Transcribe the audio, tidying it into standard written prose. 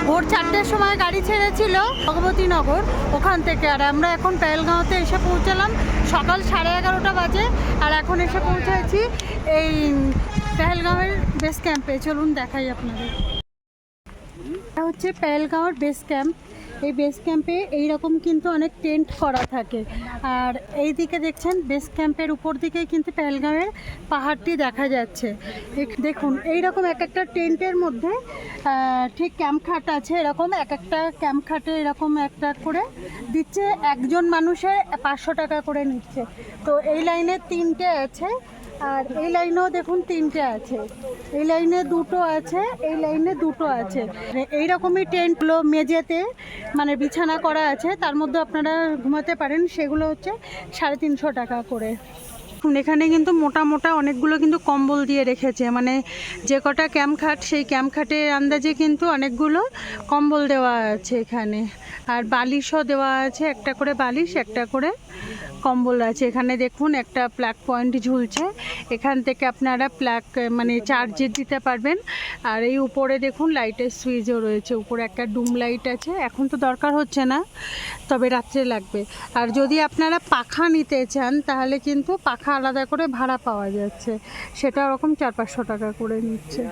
ভোর 4টের সময় গাড়ি ছেড়েছিল ভগবতীনগর ওখান থেকে, আর আমরা এখন পেহেলগাঁওতে এসে পৌঁছালাম সকাল 11:30 বাজে। আর এখন এসে পৌঁছেছি এই পেহেলগাঁওয়ের বেস ক্যাম্পে। চলুন দেখাই আপনাদের। এটা হচ্ছে পেহেলগাঁওয়ের বেস ক্যাম্প। এই বেস ক্যাম্পে এইরকম কিন্তু অনেক টেন্ট করা থাকে। আর এই দিকে দেখছেন বেস ক্যাম্পের উপর দিকে কিন্তু পেহেলগাঁওয়ের পাহাড়টি দেখা যাচ্ছে। দেখুন এইরকম এক একটা টেন্টের মধ্যে ঠিক ক্যাম্প খাট আছে। এরকম এক একটা ক্যাম্প খাটে এরকম একটা করে দিচ্ছে, একজন মানুষের 500 টাকা করে নিচ্ছে। তো এই লাইনে 3টে আছে, আর এই লাইনেও দেখুন 3টে আছে, এই লাইনে 2টো আছে, এই লাইনে 2টো আছে। এইরকমই টেন্টগুলো মেঝেতে মানে বিছানা করা আছে, তার মধ্যে আপনারা ঘুমাতে পারেন। সেগুলো হচ্ছে 350 টাকা করে। এখানে কিন্তু মোটা মোটা অনেকগুলো কিন্তু কম্বল দিয়ে রেখেছে, মানে যে কটা ক্যাম্প খাট সেই ক্যাম্প খাটের আন্দাজে কিন্তু অনেকগুলো কম্বল দেওয়া আছে এখানে। আর বালিশও দেওয়া আছে, একটা করে বালিশ, একটা করে কম্বল আছে। এখানে দেখুন একটা প্লাগ পয়েন্ট ঝুলছে, এখান থেকে আপনারা প্লাগ মানে চার্জে দিতে পারবেন। আর এই উপরে দেখুন লাইটের সুইচও রয়েছে, উপরে একটা ডুম লাইট আছে। এখন তো দরকার হচ্ছে না, তবে রাত্রে লাগবে। আর যদি আপনারা পাখা নিতে চান তাহলে কিন্তু পাখা আলাদা করে ভাড়া পাওয়া যাচ্ছে, সেটা ওরকম 400-500 টাকা করে নিচ্ছে।